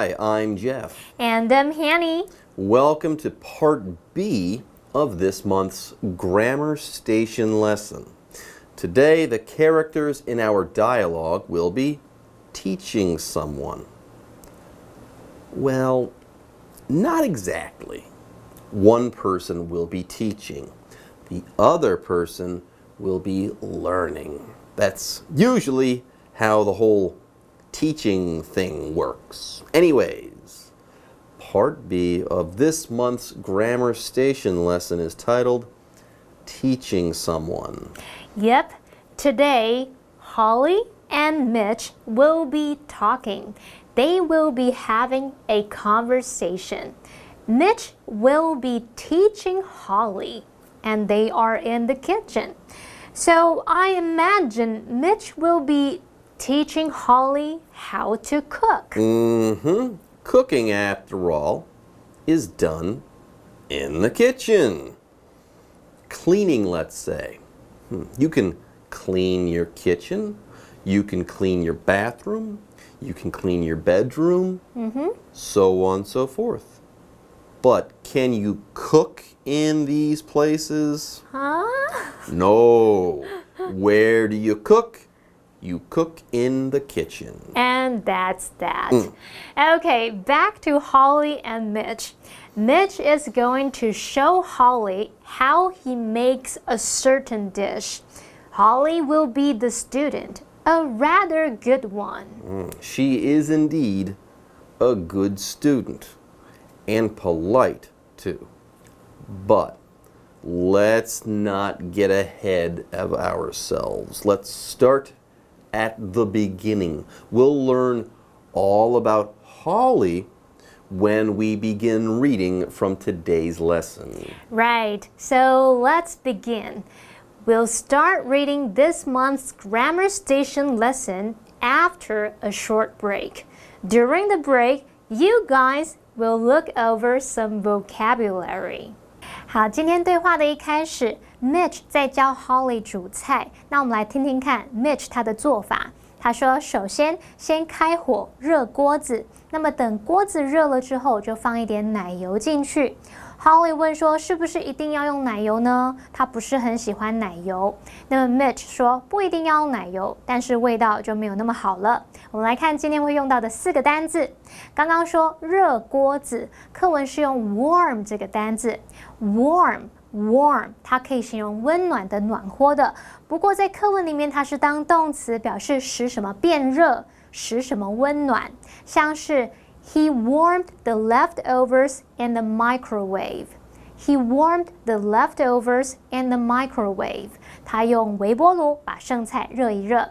Hi, I'm Jeff. And I'm Hanny. Welcome to part B of this month's Grammar Station lesson. Today, the characters in our dialogue will be teaching someone. Well, not exactly. One person will be teaching. The other person will be learning. That's usually how the whole teaching thing works. Anyways, part B of this month's Grammar Station lesson is titled Teaching Someone. Yep, today Holly and Mitch will be talking. They will be having a conversation. Mitch will be teaching Holly, and they are in the kitchen. So I imagine Mitch will be teaching Holly how to cook. Cooking, after all, is done in the kitchen. Cleaning, let's say. You can clean your kitchen. You can clean your bathroom. You can clean your bedroom. So on and so forth. But can you cook in these places? Huh? No. Where do you cook? You cook in the kitchen. And that's that. Okay, back to Holly and Mitch. Mitch is going to show Holly how he makes a certain dish. Holly will be the student, a rather good one. She is indeed a good student. And polite, too. But let's not get ahead of ourselves. Let's start at the beginning. We'll learn all about Holly when we begin reading from today's lesson. Right, so let's begin. We'll start reading this month's Grammar Station lesson after a short break. During the break, you guys will look over some vocabulary. 好，今天对话的一开始 Mitch 在教 Holly 煮菜。那我们来听听看 Mitch 他的做法。他说，首先开火热锅子，那么等锅子热了之后，就放一点奶油进去。Holly 问说，是不是一定要用奶油呢？他不是很喜欢奶油。那么 Mitch 说，不一定要用奶油，但是味道就没有那么好了。我们来看今天会用到的4个单字。刚刚说热锅子，课文是用 warm 这个单字。warm 它可以形容温暖的、暖和的。不过在课文里面，它是当动词，表示使什么变热，使什么温暖。像是He warmed the leftovers in the microwave. He warmed the leftovers in the microwave. 他用微波炉把剩菜热一热。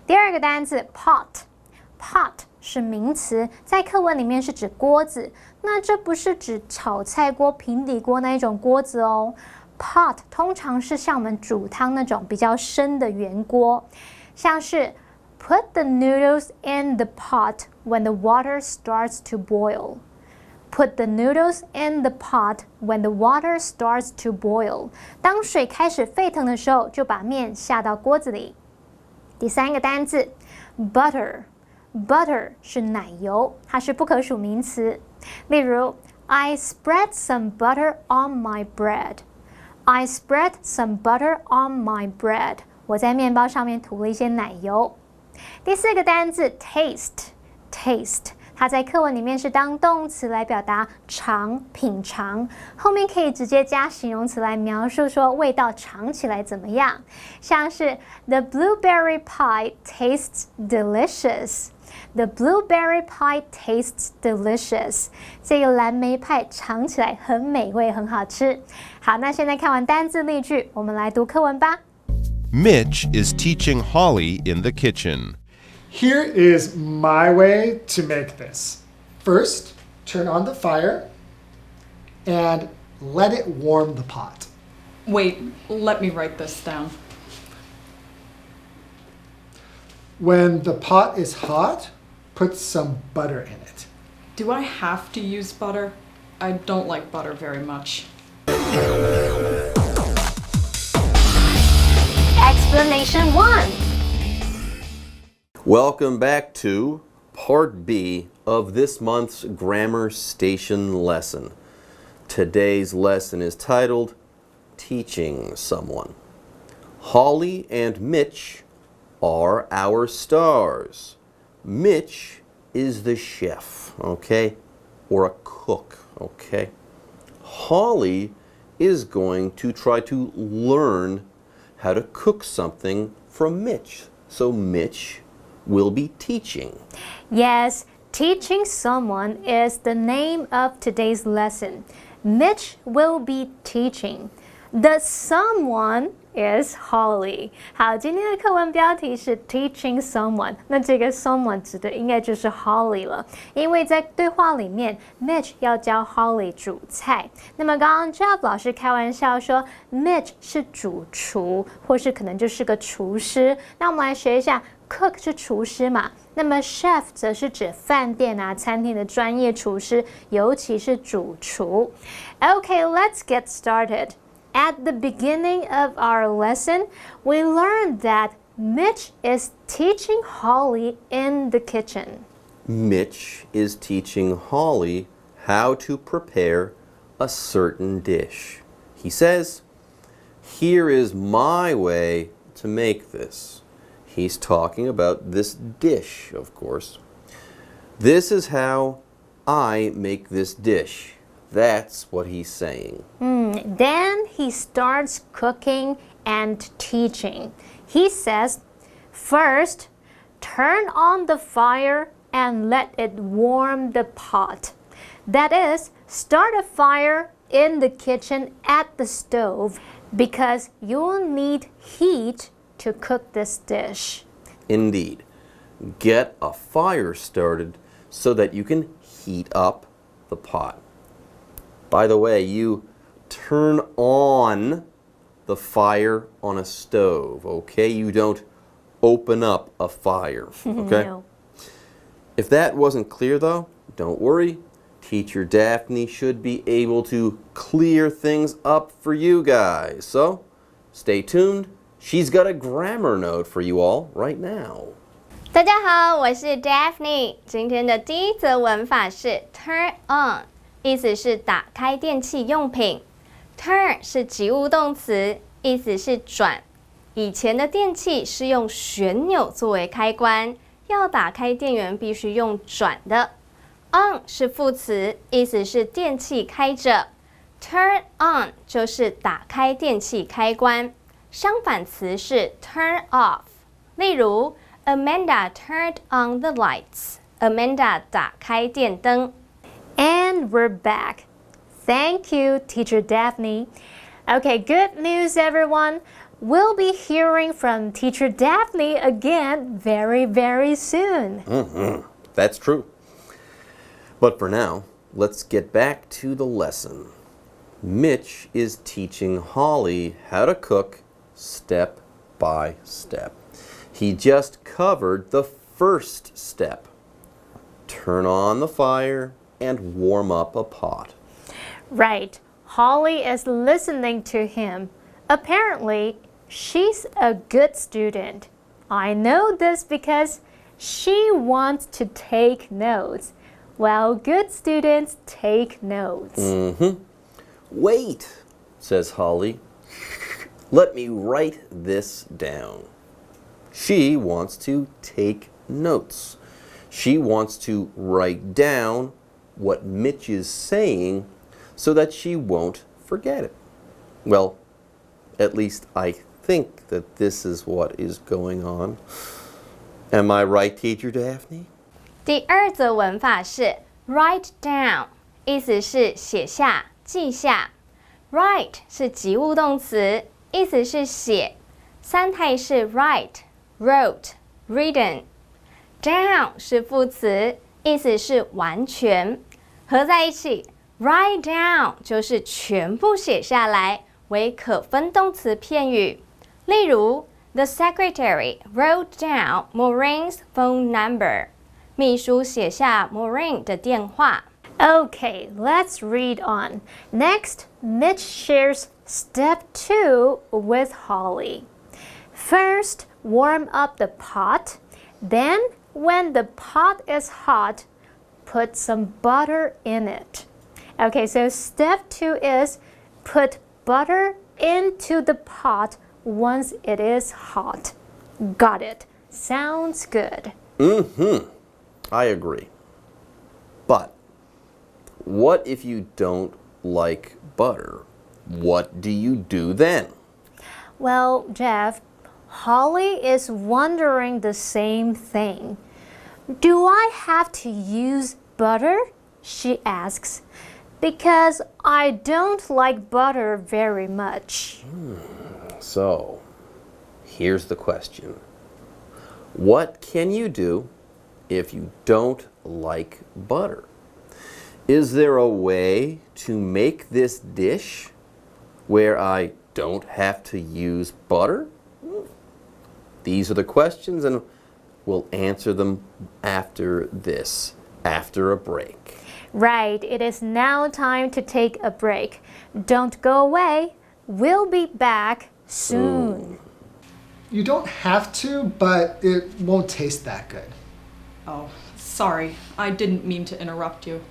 第二个单词 pot 是名词，在课文里面是指锅子。那这不是指炒菜锅、平底锅那一种锅子哦。pot 通常是像我们煮汤那种比较深的圆锅，像是Put the noodles in the pot when the water starts to boil. Put the noodles in the pot when the water starts to boil. 当水开始沸腾的时候，就把面下到锅子里。第三个单字 butter 是奶油，它是不可数名词。例如 I spread some butter on my bread. I spread some butter on my bread. 我在面包上面涂了一些奶油。第4个单字 taste 它在课文里面是当动词来表达尝、品尝，后面可以直接加形容词来描述说味道尝起来怎么样，像是 The blueberry pie tastes delicious. The blueberry pie tastes delicious. 这个蓝莓派尝起来很美味，很好吃。好，那现在看完单字例句，我们来读课文吧。Mitch is teaching Holly in the kitchen. Here is my way to make this. First, turn on the fire and let it warm the pot. Wait, let me write this down. When the pot is hot, put some butter in it. Do I have to use butter? I don't like butter very much. Explanation 1. Welcome back to Part B of this month's Grammar Station lesson. Today's lesson is titled Teaching Someone. Holly and Mitch are our stars. Mitch is the chef, okay? Or a cook, okay? Holly is going to try to learn how to cook something from Mitch. So Mitch will be teaching. Yes, teaching someone is the name of today's lesson. Mitch will be teaching. The someone is Holly. 好，今天的课文标题是 Teaching Someone。那这个 someone 指的应该就是 Holly 了，因为在对话里面 ，Mitch 要教 Holly 煮菜。那么刚刚 Jeff 老师开玩笑说 ，Mitch 是主厨，或是可能就是个厨师。那我们来学一下 ，cook 是厨师嘛？那么 chef 则是指饭店啊、餐厅的专业厨师，尤其是主厨。Okay, let's get started. At the beginning of our lesson, we learned that Mitch is teaching Holly in the kitchen. Mitch is teaching Holly how to prepare a certain dish. He says, "Here is my way to make this." He's talking about this dish, of course. This is how I make this dish. That's what he's saying. Then he starts cooking and teaching. He says, first, turn on the fire and let it warm the pot. That is, start a fire in the kitchen at the stove because you'll need heat to cook this dish. Indeed. Get a fire started so that you can heat up the pot. By the way, you turn on the fire on a stove, okay? You don't open up a fire, okay? No. If that wasn't clear though, don't worry. Teacher Daphne should be able to clear things up for you guys. So, stay tuned. She's got a grammar note for you all right now. 大家好，我是 Daphne。今天的第一则文法是 turn on， 意思是打开电器用品。Turn 是及物动词，意思是转。以前的电器是用旋钮作为开关，要打开电源必须用转的。On 是副词，意思是电器开着。Turn on 就是打开电器开关。相反词是 turn off。例如 Amanda turned on the lights. Amanda 打开电灯。And we're back. Thank you, Teacher Daphne. Okay, good news, everyone. We'll be hearing from Teacher Daphne again very, very soon. That's true. But for now, let's get back to the lesson. Mitch is teaching Holly how to cook step by step. He just covered the first step. Turn on the fire and warm up a pot. Right. Holly is listening to him. Apparently, she's a good student. I know this because she wants to take notes. Well, good students take notes. Wait, says Holly. Let me write this down. She wants to take notes. She wants to write down what Mitch is saying so that she won't forget it. Well, at least I think that this is what is going on. Am I right, Teacher Daphne? 第二则文法是 write down， 意思是写下、记下。Write 是及物动词，意思是写。三态是 write、wrote、written。Down 是副词，意思是完全。合在一起 write down 就是全部写下来，为可分动词片语。例如 The secretary wrote down Maureen's phone number. 秘书写下 Maureen 的电话。Okay, let's read on. Next, Mitch shares step 2 with Holly. First, warm up the pot. Then, When the pot is hot, put some butter in it. Okay, so step 2 is put butter into the pot once it is hot. Got it. Sounds good. I agree. But what if you don't like butter? What do you do then? Well, Jeff, Holly is wondering the same thing. Do I have to use butter? She asks. Because I don't like butter very much. So, here's the question. What can you do if you don't like butter? Is there a way to make this dish where I don't have to use butter? These are the questions, and we'll answer them after a break. Right, it is now time to take a break. Don't go away. We'll be back soon. You don't have to, but it won't taste that good. Oh, sorry. I didn't mean to interrupt you.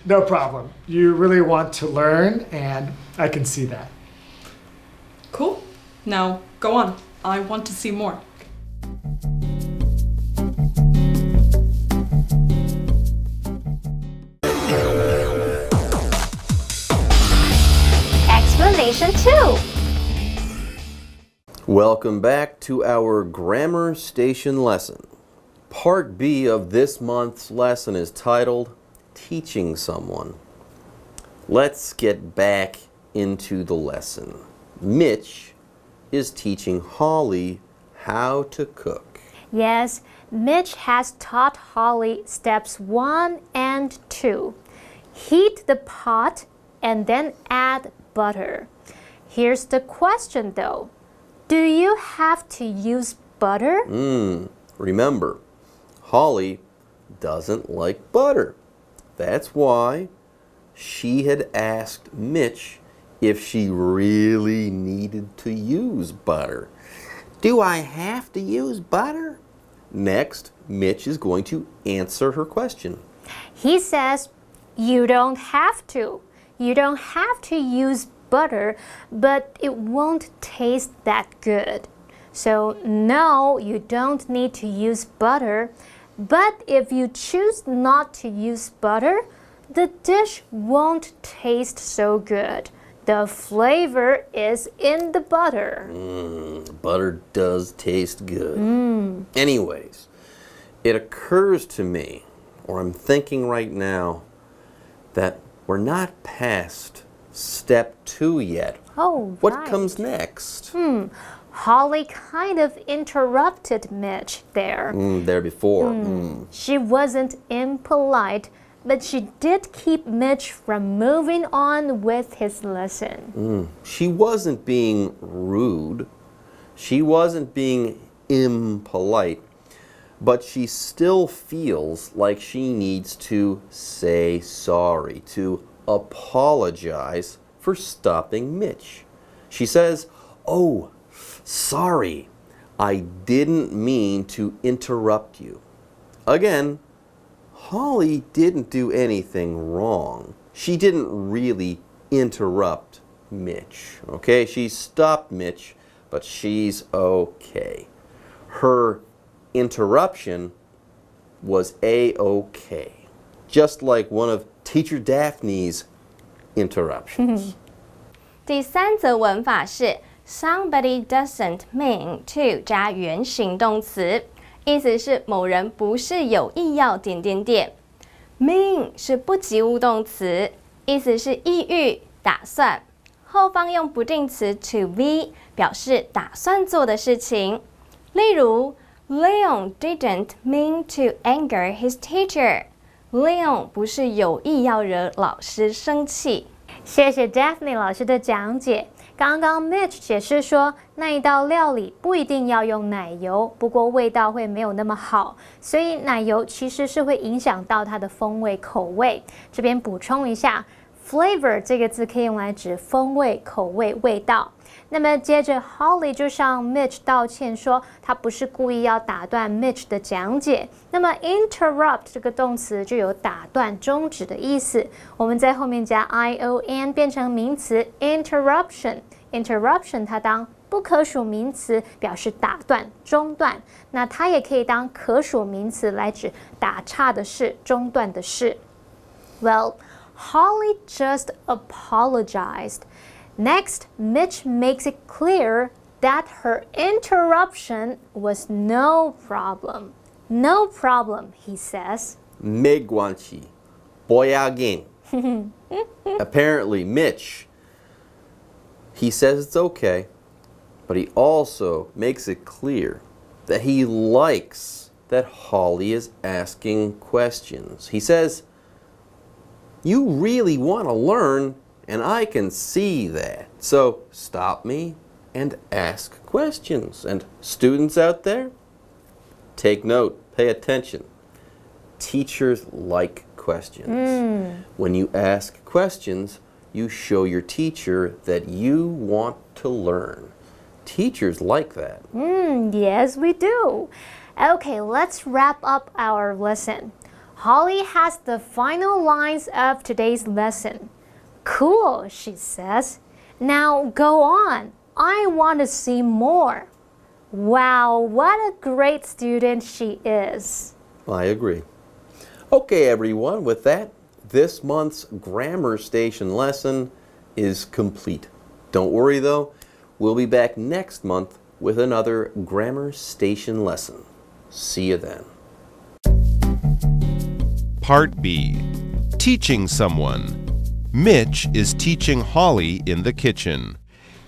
No problem. You really want to learn, and I can see that. Cool. Now, go on. I want to see more. Explanation 2. Welcome back to our Grammar Station lesson. Part B of this month's lesson is titled Teaching Someone. Let's get back into the lesson. Mitch is teaching Holly how to cook. Yes, Mitch has taught Holly steps 1 and 2. Heat the pot and then add butter. Here's the question though. Do you have to use butter? Remember, Holly doesn't like butter. That's why she had asked Mitch if she really needed to use butter. Do I have to use butter? Next, Mitch is going to answer her question. He says, you don't have to. You don't have to use butter, but it won't taste that good. So no, you don't need to use butter. But if you choose not to use butter, the dish won't taste so good. The flavor is in the butter. Butter does taste good. Anyways, it occurs to me, or I'm thinking right now, that we're not past step 2 yet. Oh, What right. comes next? Holly kind of interrupted Mitch there. There before. She wasn't impolite, but she did keep Mitch from moving on with his lesson. She wasn't being rude. She wasn't being impolite. But she still feels like she needs to say sorry, to apologize for stopping Mitch. She says, "Oh, sorry, I didn't mean to interrupt you." Again, Holly didn't do anything wrong. She didn't really interrupt Mitch, okay? She stopped Mitch, but she's okay. Her interruption was A-okay, just like one of Teacher Daphne's interruptions. 第3则文法是 Somebody doesn't mean to 加原形动词，意思是某人不是有意要点点点。mean 是不及物动词，意思是意欲、打算。后方用不定词 to be 表示打算做的事情。例如 Leon didn't mean to anger his teacher. Leon 不是有意要惹老师生气。谢谢 Daphne 老师的讲解。刚刚 Mitch 解释说，那一道料理不一定要用奶油，不过味道会没有那么好，所以奶油其实是会影响到它的风味口味。这边补充一下 Flavor 这个字可以用来指风味、口味、味道。那么接着 Holly 就向 Mitch 道歉说，他不是故意要打断 Mitch 的讲解。那么 interrupt 这个动词就有打断、终止的意思。我们在后面加 ion 变成名词 interruption。interruption 它当不可数名词，表示打断、中断。那它也可以当可数名词来指打岔的事、中断的事。Well, Holly just apologized. Next, Mitch makes it clear that her interruption was no problem. No problem, he says. 没关系，不要紧。Apparently, Mitch, he says it's okay, but he also makes it clear that he likes that Holly is asking questions. He says, you really want to learn, and I can see that. So stop me and ask questions. And students out there, take note, pay attention. Teachers like questions. When you ask questions, you show your teacher that you want to learn. Teachers like that. Yes, we do. Okay, let's wrap up our lesson. Holly has the final lines of today's lesson. Cool, she says. Now go on. I want to see more. Wow, what a great student she is. I agree. Okay, everyone, with that, this month's Grammar Station lesson is complete. Don't worry, though. We'll be back next month with another Grammar Station lesson. See you then. Part B. Teaching someone. Mitch is teaching Holly in the kitchen.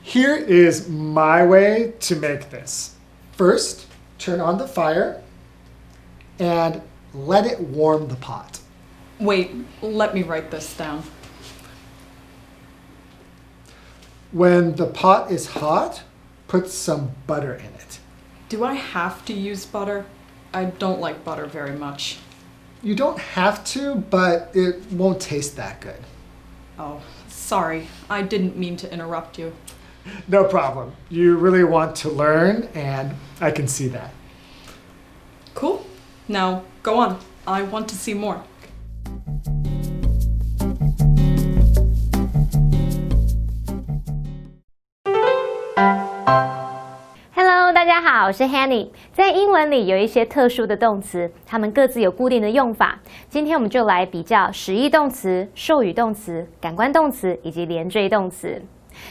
Here is my way to make this. First, turn on the fire and let it warm the pot. Wait, let me write this down. When the pot is hot, put some butter in it. Do I have to use butter? I don't like butter very much. You don't have to, but it won't taste that good. Oh, sorry. I didn't mean to interrupt you. No problem. You really want to learn, and I can see that. Cool. Now, go on. I want to see more. Hello， 大家好，我是 Hanny。在英文里有一些特殊的动词，它们各自有固定的用法。今天我们就来比较实义动词、授予动词、感官动词以及连缀动词。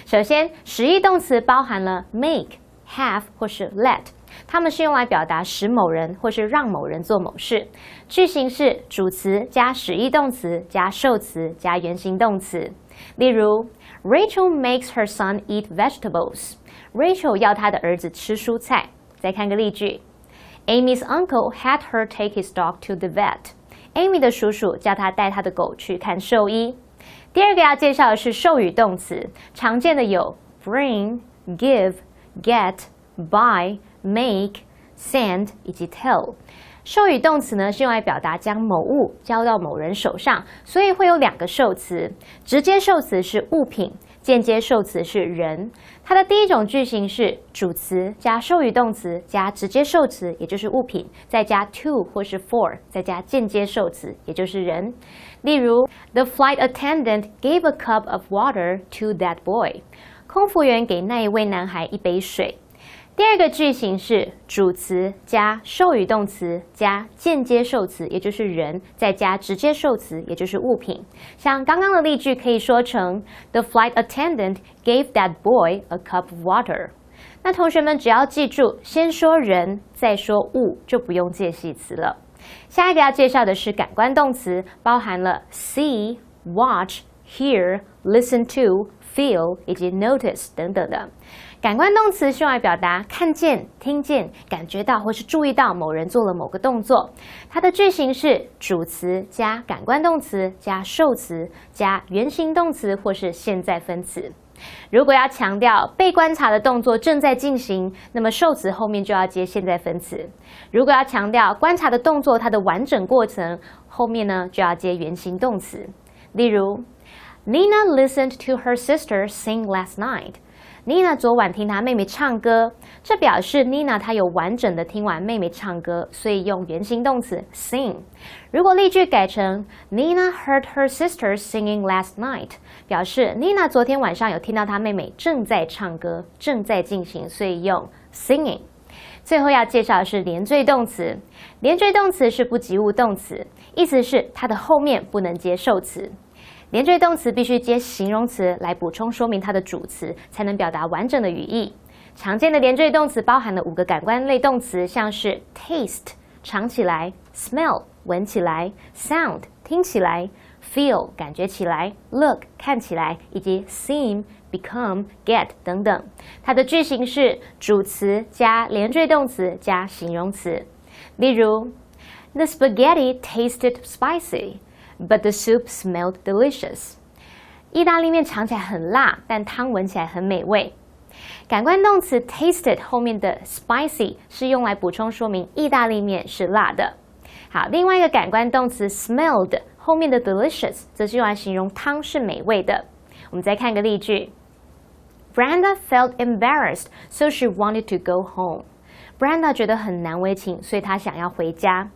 首先，实义动词包含了 make、have 或是 let， 它们是用来表达使某人或是让某人做某事。句型是主词加实义动词加受词加原形动词。例如 ，Rachel makes her son eat vegetables。Rachel 要她的儿子吃蔬菜。再看个例句 ，Amy's uncle had her take his dog to the vet。Amy 的叔叔叫她带她的狗去看兽医。第二个要介绍的是授予动词，常见的有 bring、give、get、buy、make、send 以及 tell。授予动词呢是用来表达将某物交到某人手上，所以会有两个受词，直接受词是物品。间接受词是人，它的第一种句型是主词加授予动词加直接受词，也就是物品，再加 to 或是 for， 再加间接受词，也就是人。例如 ，The flight attendant gave a cup of water to that boy。空服员给那一位男孩一杯水。第二个句型是主词加授予动词加间接受词，也就是人，再加直接受词，也就是物品。像刚刚的例句可以说成 The flight attendant gave that boy a cup of water。那同学们只要记住，先说人，再说物，就不用介系词了。下一个要介绍的是感官动词，包含了 see、watch、hear、listen to、feel 以及 notice 等等的。感官动词是用来表达看见、听见、感觉到或是注意到某人做了某个动作。它的句型是主词加感官动词加受词加原形动词或是现在分词。如果要强调被观察的动作正在进行，那么受词后面就要接现在分词。如果要强调观察的动作它的完整过程，后面呢就要接原形动词。例如 Nina listened to her sister sing last night. Nina 昨晚听她妹妹唱歌，这表示 Nina 她有完整的听完妹妹唱歌，所以用原形动词 sing。如果例句改成 Nina heard her sister singing last night， 表示 Nina 昨天晚上有听到她妹妹正在唱歌，正在进行，所以用 singing。最后要介绍的是连缀动词，连缀动词是不及物动词，意思是它的后面不能接受词。连缀动词必须接形容词来补充说明它的主词，才能表达完整的语义。常见的连缀动词包含了5个感官类动词，像是 taste 尝起来， smell 闻起来， sound 听起来， feel 感觉起来， look 看起来，以及 seem become get 等等。它的句型是主词加连缀动词加形容词。例如 The spaghetti tasted spicy.But the soup smelled delicious. 意大利面尝起来很辣，但汤闻起来很美味。感官动词 tasted 后面的 spicy 是用来补充说明意大利面是辣的。好，另外一个感官动词 smelled 后面的 delicious 则是用来形容汤是美味的。我们再看个例句 Brenda felt embarrassed, so she wanted to go home.Brenda 觉得很难为情，所以她想要回家。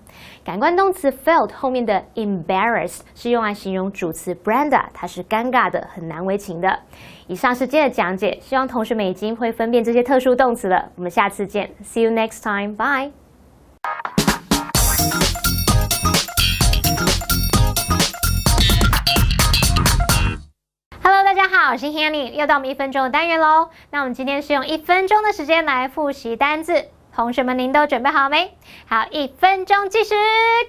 感官动词 felt 后面的 embarrassed 是用来形容主词 Brenda， 她是尴尬的，很难为情的。以上是今天的讲解，希望同学们已经会分辨这些特殊动词了。我们下次见 ，See you next time， bye。Hello， 大家好，我是 Hanny， 又到我们1分钟的单元喽。那我们今天是用1分钟的时间来复习单字。同学们，您都准备好没？好，1分钟计时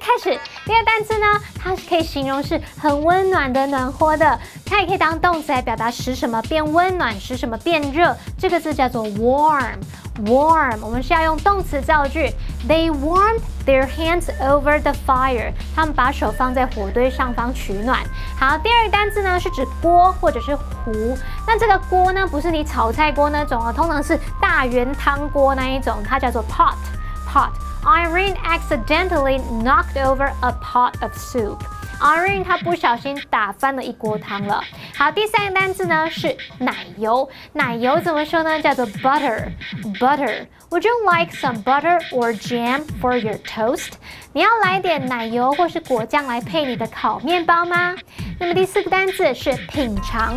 开始。第二个单词呢，它可以形容是很温暖的、暖和的，它也可以当动词来表达使什么变温暖、使什么变热。这个字叫做 warm。warm， 我们是要用动词造句。They warmed their hands over the fire。他们把手放在火堆上方取暖。好，第二个单字呢是指锅或者是壶。那这个锅呢，不是你炒菜锅那种哦，通常是大圆汤锅那一种，它叫做 pot。Irene accidentally knocked over a pot of soup。Irene 她不小心打翻了一锅汤了。好，第三个单字呢是奶油。奶油怎么说呢？叫做 butter。Butter。Would you like some butter or jam for your toast？ 你要来点奶油或是果酱来配你的烤面包吗？那么第4个单字是品尝，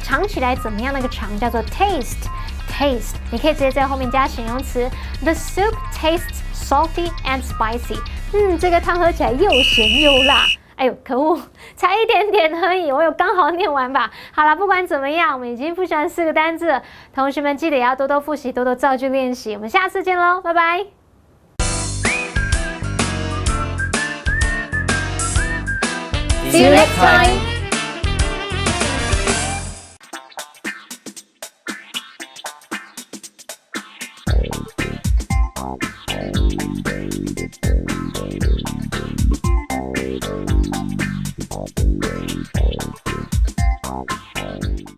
尝起来怎么样？那个尝叫做 taste。Taste， 你可以直接在后面加形容词。The soup tastes salty and spicy。这个汤喝起来又咸又辣。哎呦，可恶，才一点点而已，我有刚好念完吧。好了，不管怎么样，我们已经复习完4个单字了。同学们记得也要多多复习，多多造句练习。我们下次见喽，拜拜。See you next time.